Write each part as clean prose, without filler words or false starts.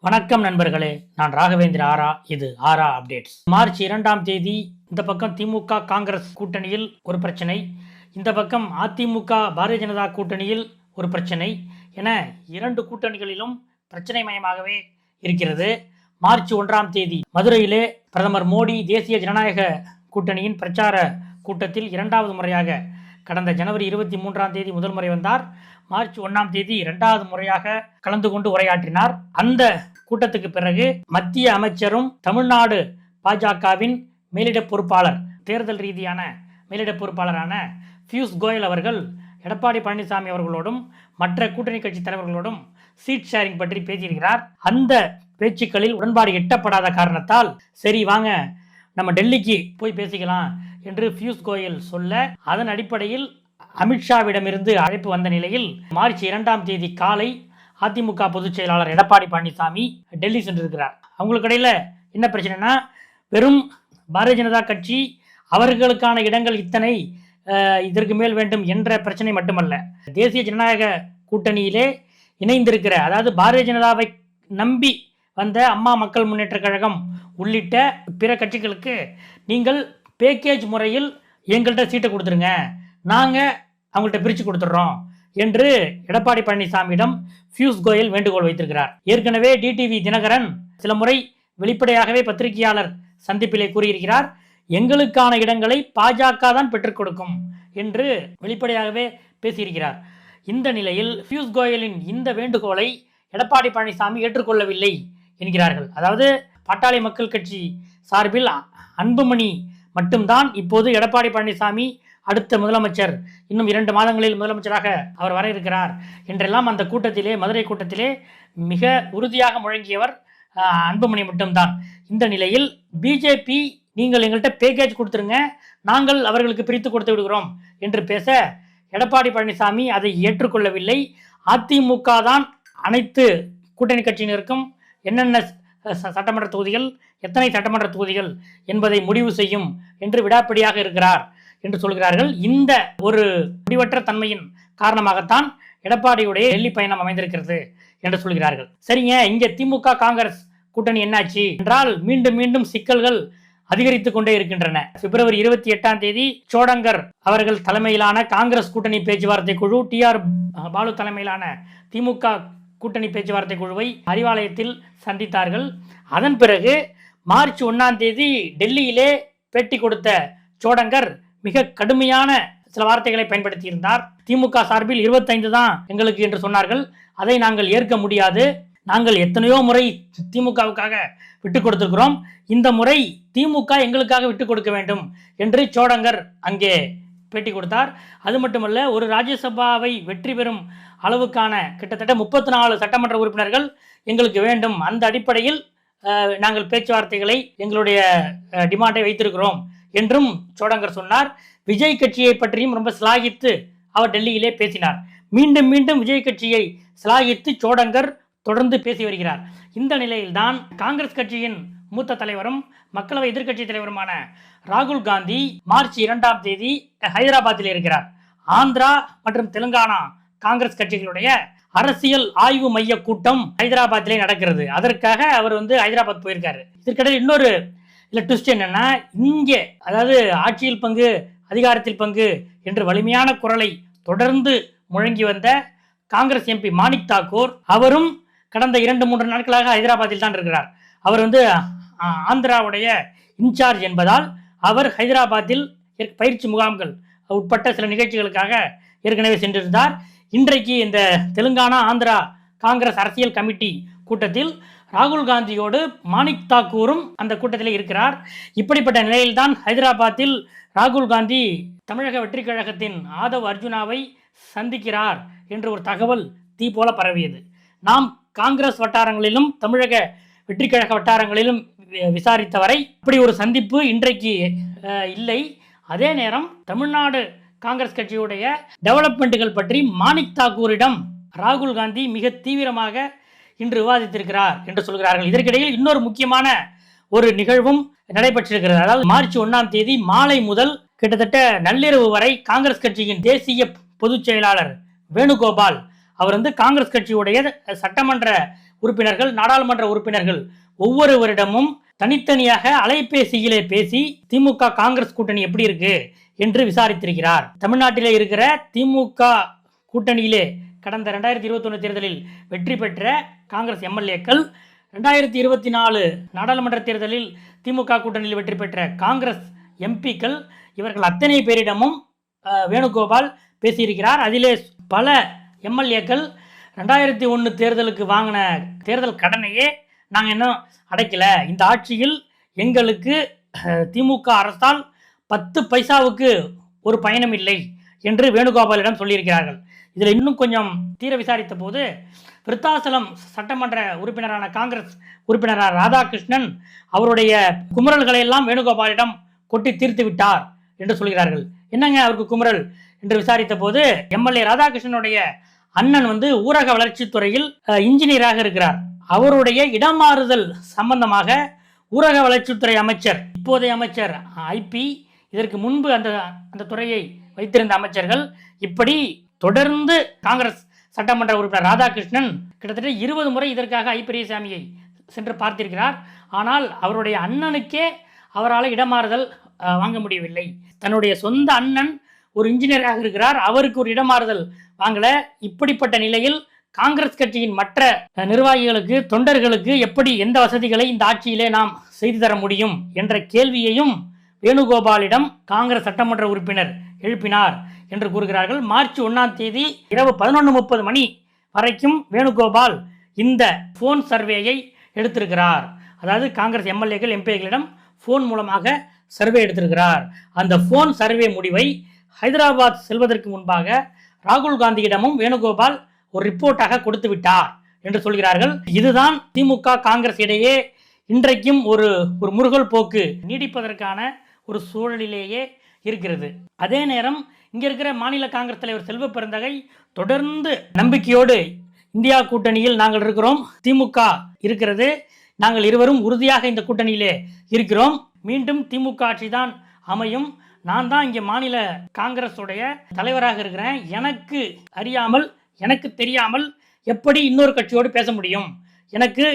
வணக்கம் நண்பர்களே, நான் ராகவேந்திர ஆரா. இது ஆரா அப்டேட்ஸ். மார்ச் 2ஆம் தேதி இந்த பக்கம் திமுக காங்கிரஸ் கூட்டணியில் ஒரு பிரச்சனை, இந்த பக்கம் அதிமுக பாரதிய ஜனதா கூட்டணியில் ஒரு பிரச்சனை என இரண்டு கூட்டணிகளிலும் பிரச்சனை மயமாகவே இருக்கிறது. மார்ச் 1ஆம் தேதி மதுரையிலே பிரதமர் மோடி தேசிய ஜனநாயக கூட்டணியின் பிரச்சார கூட்டத்தில் இரண்டாவது முறையாக கடந்த ஜனவரி 23ஆம் தேதி முதல் முறை வந்தார். மார்ச் 1ஆம் தேதி இரண்டாவது முறையாக கலந்து கொண்டு உரையாற்றினார். அந்த கூட்டத்துக்கு பிறகு மத்திய அமைச்சரும் தமிழ்நாடு பாஜகவின் மேலிட பொறுப்பாளர், தேர்தல் ரீதியான மேலிட பொறுப்பாளரான பியூஷ் கோயல் அவர்கள் எடப்பாடி பழனிசாமி அவர்களோடும் மற்ற கூட்டணி கட்சி தலைவர்களோடும் சீட் ஷேரிங் பற்றி பேசியிருக்கிறார். அந்த பேச்சுக்களில் உடன்பாடு எட்டப்படாத காரணத்தால் சரி வாங்க நம்ம டெல்லிக்கு போய் பேசிக்கலாம் என்று பியூஷ் கோயல் சொல்ல, அதன் அடிப்படையில் அமித்ஷாவிடமிருந்து அழைப்பு வந்த நிலையில் மார்ச் 2ஆம் தேதி காலை அதிமுக பொதுச் செயலாளர் எடப்பாடி பழனிசாமி டெல்லி சென்றிருக்கிறார். அவங்களுக்கு இடையில என்ன பிரச்சனைனா, வெறும் பாரதிய ஜனதா கட்சி அவர்களுக்கான இடங்கள் இத்தனை இதற்கு மேல் வேண்டும் என்ற பிரச்சனை மட்டுமல்ல, தேசிய ஜனநாயக கூட்டணியிலே இணைந்திருக்கிற, அதாவது பாரதிய ஜனதாவை நம்பி வந்த அம்மா மக்கள் முன்னேற்ற கழகம் உள்ளிட்ட பிற கட்சிகளுக்கு நீங்கள் பேக்கேஜ் முறையில் எங்கள்கிட்ட சீட்டை கொடுத்துருங்க, நாங்கள் அவங்கள்ட்ட பிரித்து கொடுத்துட்றோம் என்று எடப்பாடி பழனிசாமியிடம் பியூஷ் கோயல் வேண்டுகோள் வைத்திருக்கிறார். ஏற்கனவே டிடிவி தினகரன் சில முறை வெளிப்படையாகவே பத்திரிகையாளர் சந்திப்பிலே கூறியிருக்கிறார், எங்களுக்கான இடங்களை பாஜக தான் பெற்றுக் கொடுக்கும் என்று வெளிப்படையாகவே பேசியிருக்கிறார். இந்த நிலையில் பியூஷ் கோயலின் இந்த வேண்டுகோளை எடப்பாடி பழனிசாமி ஏற்றுக்கொள்ளவில்லை என்கிறார்கள். அதாவது பாட்டாளி மக்கள் கட்சி சார்பில் அன்புமணி மட்டும்தான் இப்போது எடப்பாடி பழனிசாமி அடுத்த முதலமைச்சர், இன்னும் 2 மாதங்களில் முதலமைச்சராக அவர் வர இருக்கிறார் என்றெல்லாம் அந்த கூட்டத்திலே, மதுரை கூட்டத்திலே மிக உறுதியாக முழங்கியவர் அன்புமணி மட்டும்தான். இந்த நிலையில் பிஜேபி நீங்கள் எங்கள்கிட்ட பேக்கேஜ் கொடுத்துருங்க, நாங்கள் அவர்களுக்கு பிரித்து கொடுத்து விடுகிறோம் என்று பேச எடப்பாடி பழனிசாமி அதை ஏற்றுக்கொள்ளவில்லை. அதிமுக தான் அனைத்து கூட்டணி கட்சியினருக்கும் என்னென்ன சட்டமன்ற தொகுதிகள், எத்தனை சட்டமன்ற தொகுதிகள் என்பதை முடிவு செய்யும் என்று விடாப்பிடியாக இருக்கிறார் என்று சொல்கிறார்கள். இந்த ஒரு முடிவற்ற தன்மையின் காரணமாகத்தான் எடப்பாடியுடைய டெல்லி பயணம் அமைந்திருக்கிறது என்று சொல்கிறார்கள். சரிங்க, இங்கே திமுக காங்கிரஸ் கூட்டணி என்னாச்சு என்றால், மீண்டும் மீண்டும் சிக்கல்கள் அதிகரித்துக் கொண்டே இருக்கின்றன. பிப்ரவரி 28ஆம் தேதி சோடங்கர் அவர்கள் தலைமையிலான காங்கிரஸ் கூட்டணி பேச்சுவார்த்தை குழு TR பாலு தலைமையிலான திமுக கூட்டணி பேச்சுவார்த்தை குழுவை அறிவாலயத்தில் சந்தித்தார்கள். அதன் பிறகு மார்ச் 1ஆம் தேதி டெல்லியிலே பேட்டி கொடுத்த சோடங்கர் மிக கடுமையான சில வார்த்தைகளை பயன்படுத்தியிருந்தார். திமுக சார்பில் 25 தான் எங்களுக்கு என்று சொன்னார்கள். அதை நாங்கள் ஏற்க முடியாது, நாங்கள் எத்தனையோ முறை திமுகவுக்காக விட்டுக் கொடுத்திருக்கிறோம், இந்த முறை திமுக எங்களுக்காக விட்டுக் கொடுக்க வேண்டும் என்று சோடங்கர் அங்கே பேட்டி கொடுத்தார். அது மட்டுமல்ல, ஒரு ராஜ்யசபாவை வெற்றி பெறும் அளவுக்கான கிட்டத்தட்ட 34 சட்டமன்ற உறுப்பினர்கள் எங்களுக்கு வேண்டும், அந்த அடிப்படையில் நாங்கள் பேச்சுவார்த்தைகளை, எங்களுடைய டிமாண்டை வைத்திருக்கிறோம் என்றும் சோடங்கர் சொன்னார். விஜய் கட்சியை பற்றியும் ரொம்ப சிலாகித்து அவர் டெல்லியிலே பேசினார். மீண்டும் மீண்டும் விஜய் கட்சியை சிலாகித்து சோடங்கர் தொடர்ந்து பேசி வருகிறார். இந்த நிலையில்தான் காங்கிரஸ் கட்சியின் மூத்த தலைவரும் மக்களவை எதிர்க்கட்சி தலைவருமான ராகுல் காந்தி மார்ச் 2ஆம் தேதி ஹைதராபாத்தில் இருக்கிறார். ஆந்திரா மற்றும் தெலுங்கானா காங்கிரஸ் கட்சிகளுடைய அரசியல் ஆய்வு மைய கூட்டம் ஹைதராபாத்திலே நடக்கிறது. அதற்காக அவர் ஹைதராபாத் போயிருக்காரு. இதற்கிடையில் இன்னொரு ட்விஸ்ட் என்னன்னா, இங்கே அதாவது ஆட்சியில் பங்கு, அதிகாரத்தில் பங்கு என்று வலிமையான குரலை தொடர்ந்து முழங்கி வந்த காங்கிரஸ் எம்பி மாணிக் தாக்கூர் அவரும் கடந்த 2-3 நாட்களாக ஹைதராபாத்தில் தான் இருக்கிறார். அவர் ஆந்திராவுடைய இன்சார்ஜ் என்பதால் அவர் ஹைதராபாத்தில் பயிற்சி முகாம்கள் உட்பட்ட சில நிகழ்ச்சிகளுக்காக ஏற்கனவே சென்றிருந்தார். இன்றைக்கு இந்த தெலுங்கானா ஆந்திரா காங்கிரஸ் அரசியல் கமிட்டி கூட்டத்தில் ராகுல் காந்தியோடு மாணிக் தாக்கூரும் அந்த கூட்டத்தில் இருக்கிறார். இப்படிப்பட்ட நிலையில்தான் ஹைதராபாத்தில் ராகுல் காந்தி தமிழக வெற்றி கழகத்தின் ஆதவ் அர்ஜுனாவை சந்திக்கிறார் என்று ஒரு தகவல் தீ போல பரவியது. நாம் காங்கிரஸ் வட்டாரங்களிலும் தமிழக வெற்றி கழக வட்டாரங்களிலும் விசாரித்தவரை அப்படி ஒரு சந்திப்பு இன்றைக்கு இல்லை. அதே நேரம் தமிழ்நாடு காங்கிரஸ் கட்சியுடைய டெவலப்மெண்ட்டுகள் பற்றி மாணிக் தாக்கூரிடம் ராகுல் காந்தி மிக தீவிரமாக இன்று விவாதித்திருக்கிறார் என்று சொல்கிறார்கள். இதற்கிடையில் இன்னொரு முக்கியமான ஒரு நிகழ்வும் நடைபெற்றிருக்கிறது. அதாவது மார்ச் 1ஆம் தேதி மாலை முதல் கிட்டத்தட்ட நள்ளிரவு வரை காங்கிரஸ் கட்சியின் தேசிய பொதுச் செயலாளர் வேணுகோபால் அவர் காங்கிரஸ் கட்சியுடைய சட்டமன்ற உறுப்பினர்கள், நாடாளுமன்ற உறுப்பினர்கள் ஒவ்வொருவரிடமும் தனித்தனியாக அலைபேசியிலே பேசி திமுக காங்கிரஸ் கூட்டணி எப்படி இருக்கு என்று விசாரித்திருக்கிறார். தமிழ்நாட்டிலே இருக்கிற திமுக கூட்டணியிலே கடந்த 2021 தேர்தலில் வெற்றி பெற்ற காங்கிரஸ் எம்எல்ஏக்கள், 2024 நாடாளுமன்ற தேர்தலில் திமுக கூட்டணியில் வெற்றி பெற்ற காங்கிரஸ் எம்பிக்கள், இவர்கள் அத்தனை பேரிடமும் வேணுகோபால் பேசியிருக்கிறார். அதிலே பல எம்எல்ஏக்கள் 2001 தேர்தலுக்கு வாங்கின தேர்தல் கடனையே நாங்கள் இன்னும் அடைக்கல, இந்த ஆட்சியில் எங்களுக்கு திமுக அரசால் 10 பைசாவுக்கு ஒரு பயணம் இல்லை என்று வேணுகோபாலிடம் சொல்லியிருக்கிறார்கள். இதில் இன்னும் கொஞ்சம் தீர விசாரித்த போது விருத்தாசலம் சட்டமன்ற உறுப்பினரான காங்கிரஸ் உறுப்பினரான ராதாகிருஷ்ணன் அவருடைய குமுறல்களை எல்லாம் வேணுகோபாலிடம் கொட்டி தீர்த்து விட்டார் என்று சொல்கிறார்கள். என்னங்க அவருக்கு குமுறல் என்று விசாரித்த போது, எம்எல்ஏ ராதாகிருஷ்ணனுடைய அண்ணன் ஊரக வளர்ச்சித்துறையில் இன்ஜினியராக இருக்கிறார். அவருடைய இடமாறுதல் சம்பந்தமாக ஊரக வளர்ச்சித்துறை அமைச்சர், இப்போதைய அமைச்சர் ஐபி, இதற்கு முன்பு அந்த துறையை வைத்திருந்த அமைச்சர்கள், இப்படி தொடர்ந்து காங்கிரஸ் சட்டமன்ற உறுப்பினர் ராதாகிருஷ்ணன் கிட்டத்தட்ட 20 முறை இதற்காக ஐ பெரியசாமியை சென்று பார்த்திருக்கிறார். ஆனால் அவருடைய அண்ணனுக்கே அவரால் இடமாறுதல் வாங்க முடியவில்லை. தன்னுடைய சொந்த அண்ணன் ஒரு இன்ஜினியராக இருக்கிறார், அவருக்கு ஒரு இடமாறுதல் வாங்கல. இப்படிப்பட்ட நிலையில் காங்கிரஸ் கட்சியின் மற்ற நிர்வாகிகளுக்கு, தொண்டர்களுக்கு எப்படி எந்த வசதிகளை இந்த ஆட்சியிலே நாம் செய்து தர முடியும் என்ற கேள்வியையும் வேணுகோபாலிடம் காங்கிரஸ் சட்டமன்ற உறுப்பினர் எழுப்பினார் என்று கூறுகிறார்கள். மார்ச் 1ஆம் தேதி இரவு 11:30 மணி வரைக்கும் வேணுகோபால் இந்த போன் சர்வேயை எடுத்திருக்கிறார். அதாவது காங்கிரஸ் எம்எல்ஏக்கள் எம்பிகளிடம் போன் மூலமாக சர்வே எடுத்திருக்கிறார். அந்த போன் சர்வே முடிவை ஹைதராபாத் செல்வதற்கு முன்பாக ராகுல் காந்தியிடமும் வேணுகோபால் ஒரு ரிப்போர்ட்டாக கொடுத்து விட்டார் என்று சொல்கிறார்கள். இதுதான் திமுக காங்கிரஸ் இடையே இன்றைக்கும் ஒரு முருகல் போக்கு நீடிப்பதற்கான ஒரு சூழலிலேயே இருக்கிறது. அதே நேரம் இங்க இருக்கிற மாநில காங்கிரஸ் தலைவர் செல்வ பெருந்தகை தொடர்ந்து நம்பிக்கையோடு இந்தியா கூட்டணியில் நாங்கள் இருக்கிறோம், திமுக இருக்கிறது, நாங்கள் இருவரும் உறுதியாக இந்த கூட்டணியிலே இருக்கிறோம், மீண்டும் திமுக ஆட்சி தான் அமையும், நான் தான் இங்கே மாநில காங்கிரஸ் உடைய தலைவராக இருக்கிறேன், எனக்கு அறியாமல் எனக்கு தெரியாமல் எப்படி இன்னொரு கட்சியோடு பேச முடியும், எனக்கு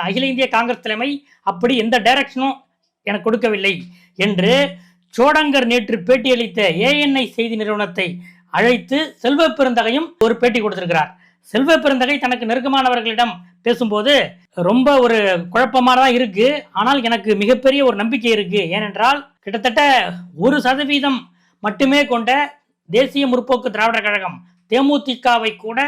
அகில இந்திய காங்கிரஸ் தலைமை அப்படி எந்த டைரக்ஷனும் எனக்கு கொடுக்கவில்லை என்று சோடங்கர் நேற்று பேட்டியளித்த ஏஎன்ஐ செய்தி நிறுவனத்தை அழைத்து செல்வ பெருந்தகையும் ஒரு பேட்டி கொடுத்திருக்கிறார். செல்வ பெருந்தகை தனக்கு நெருக்கமானவர்களிடம் பேசும்போது ரொம்ப ஒரு குழப்பமாக தான் இருக்கு, ஆனால் எனக்கு மிகப்பெரிய ஒரு நம்பிக்கை இருக்கு. ஏனென்றால் கிட்டத்தட்ட 1% மட்டுமே கொண்ட தேசிய முற்போக்கு திராவிடர் கழகம் தேமுதிகவை கூட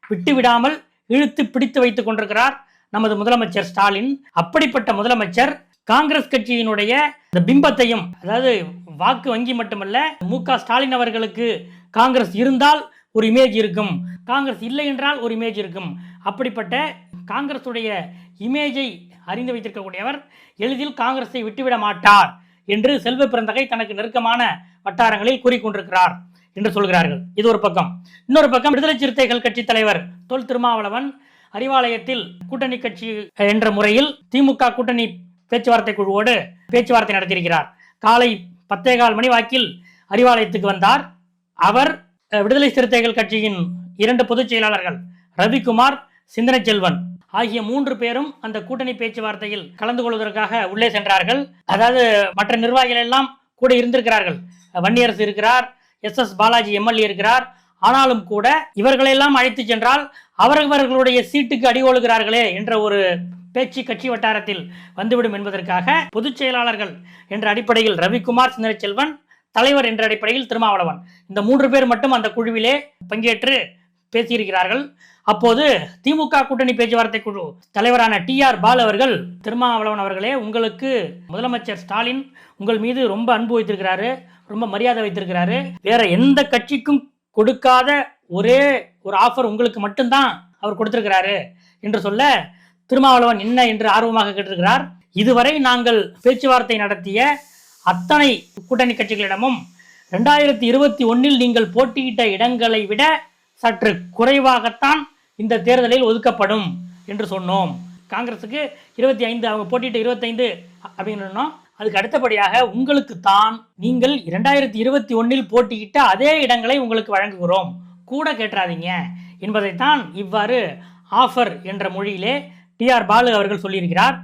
விட்டுவிடாமல் இழுத்து பிடித்து வைத்துக் கொண்டிருக்கிறார் நமது முதலமைச்சர் ஸ்டாலின். அப்படிப்பட்ட முதலமைச்சர் காங்கிரஸ் கட்சியினுடைய இந்த பிம்பத்தையும், அதாவது வாக்கு வங்கி மட்டுமல்ல, மு.க. ஸ்டாலின் அவர்களுக்கு காங்கிரஸ் இருந்தால் ஒரு இமேஜ் இருக்கும், காங்கிரஸ் இல்லை என்றால் ஒரு இமேஜ் இருக்கும், அப்படிப்பட்ட காங்கிரஸுடைய இமேஜை அறிந்து வைத்திருக்கக்கூடியவர் எளிதில் காங்கிரஸை விட்டுவிட மாட்டார் என்று செல்வ பெருந்தகை தனக்கு நெருக்கமான வட்டாரங்களில் கூறிக்கொண்டிருக்கிறார் என்று சொல்கிறார்கள். இது ஒரு பக்கம். இன்னொரு பக்கம் விடுதலை சிறுத்தைகள் கட்சி தலைவர் தொல் திருமாவளவன் அறிவாலயத்தில் கூட்டணி கட்சி என்ற முறையில் திமுக கூட்டணி பேச்சுவார்த்தை குழுவோடு பேச்சுவார்த்தை நடத்தியிருக்கிறார். காலை 10:15 மணி வாக்கில் அறிவாலயத்துக்கு வந்தார். அவர் விடுதலை சிறுத்தைகள் கட்சியின் 2 பொதுச் செயலாளர்கள் ரவிக்குமார், சிந்தனை செல்வன் ஆகிய 3 பேரும் அந்த கூட்டணி பேச்சுவார்த்தையில் கலந்து கொள்வதற்காக உள்ளே சென்றார்கள். அதாவது மற்ற நிர்வாகிகள் எல்லாம் கூட இருந்திருக்கிறார்கள். வன்னியரசு இருக்கிறார், SS பாலாஜி எம்எல்ஏ இருக்கிறார். ஆனாலும் கூட இவர்களெல்லாம் அழைத்து சென்றால் அவர்களுடைய சீட்டுக்கு அடிகோலுகிறார்களே என்ற ஒரு பேச்சு கட்சி வட்டாரத்தில் வந்துவிடும் என்பதற்காக பொதுச் செயலாளர்கள் என்ற அடிப்படையில் ரவிக்குமார், சிந்தனை செல்வன், தலைவர் என்ற அடிப்படையில் திருமாவளவன், இந்த 3 பேர் மட்டும் அந்த குழுவிலே பங்கேற்று பேசியிருக்கிறார்கள். அப்போது திமுக கூட்டணி பேச்சுவார்த்தை குழு தலைவரான TR பால் அவர்கள், திருமாவளவன் அவர்களே, உங்களுக்கு முதலமைச்சர் ஸ்டாலின் உங்கள் மீது ரொம்ப அன்பு வைத்திருக்கிறாரு, ரொம்ப மரியாதை வைத்திருக்கிறாரு, வேற எந்த கட்சிக்கும் கொடுக்காத ஒரே ஒரு ஆஃபர் உங்களுக்கு மட்டும்தான் அவர் கொடுத்திருக்கிறாரு என்று சொல்ல, திருமாவளவன் என்ன என்று ஆர்வமாக கேட்டிருக்கிறார். இதுவரை நாங்கள் பேச்சுவார்த்தை நடத்திய அத்தனை கூட்டணி கட்சிகளிடமும் 2021 நீங்கள் போட்டியிட்ட இடங்களை விட சற்று குறைவாகத்தான் இந்த தேர்தலில் ஒதுக்கப்படும் என்று சொன்னோம். காங்கிரஸுக்கு 25, அவங்க போட்டியிட்ட 25 அப்படின்னு சொன்னோம். அதுக்கு அடுத்தபடியாக உங்களுக்கு தான் நீங்கள் 2021 போட்டியிட்ட அதே இடங்களை உங்களுக்கு வழங்குகிறோம், கூட கேட்டுறாதீங்க என்பதைத்தான் இவ்வாறு ஆஃபர் என்ற மொழியிலே டிஆர் பாலு அவர்கள் சொல்லியிருக்கிறார்.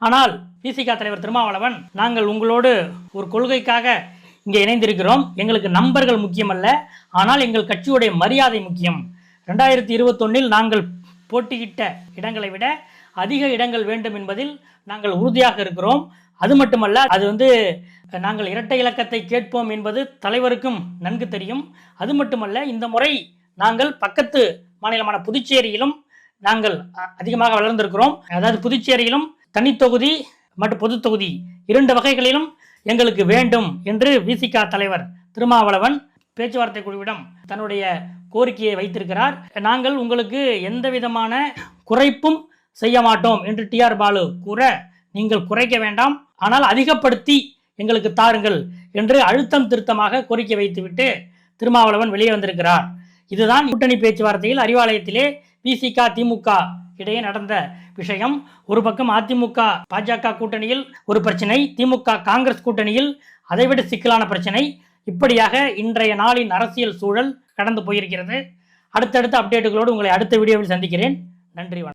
ஆனால் விசிக தலைவர் திருமாவளவன், நாங்கள் உங்களோடு ஒரு கொள்கைக்காக இங்கே இணைந்திருக்கிறோம், எங்களுக்கு நம்பர்கள் முக்கியமல்ல, ஆனால் எங்கள் கட்சியுடைய மரியாதை முக்கியம். 2021 நாங்கள் போட்டியிட்ட இடங்களை விட அதிக இடங்கள் வேண்டும் என்பதில் நாங்கள் உறுதியாக இருக்கிறோம். அது மட்டுமல்ல, அது நாங்கள் இரட்டை இலக்கத்தை கேட்போம் என்பது தலைவருக்கும் நன்கு தெரியும். அது மட்டுமல்ல, இந்த முறை நாங்கள் பக்கத்து மாநிலமான புதுச்சேரியிலும் நாங்கள் அதிகமாக வளர்ந்திருக்கிறோம். அதாவது புதுச்சேரியிலும் தனித்தொகுதி மற்றும் பொது தொகுதி 2 வகைகளிலும் எங்களுக்கு வேண்டும் என்று விசிக தலைவர் திருமாவளவன் பேச்சுவார்த்தை குழுவிடம் தன்னுடைய கோரிக்கையை வைத்திருக்கிறார். நாங்கள் உங்களுக்கு எந்த விதமான குறைப்பும் செய்ய மாட்டோம் என்று டிஆர் பாலு கூற, நீங்கள் குறைக்க வேண்டாம், ஆனால் அதிகப்படுத்தி எங்களுக்கு தாருங்கள் என்று அழுத்தம் திருத்தமாக கோரிக்கை வைத்துவிட்டு திருமாவளவன் வெளியே வந்திருக்கிறார். இதுதான் கூட்டணி பேச்சுவார்த்தையில் அறிவாலயத்திலே விசிக திமுக இடையே நடந்த விஷயம். ஒரு பக்கம் அதிமுக பாஜக கூட்டணியில் ஒரு பிரச்சனை, திமுக காங்கிரஸ் கூட்டணியில் அதைவிட சிக்கலான பிரச்சனை. இப்படியாக இன்றைய நாளின் அரசியல் சூழல் கடந்து போயிருக்கிறது. அடுத்தடுத்த அப்டேட்டுகளோடு உங்களை அடுத்த வீடியோவில் சந்திக்கிறேன். நன்றி, வணக்கம்.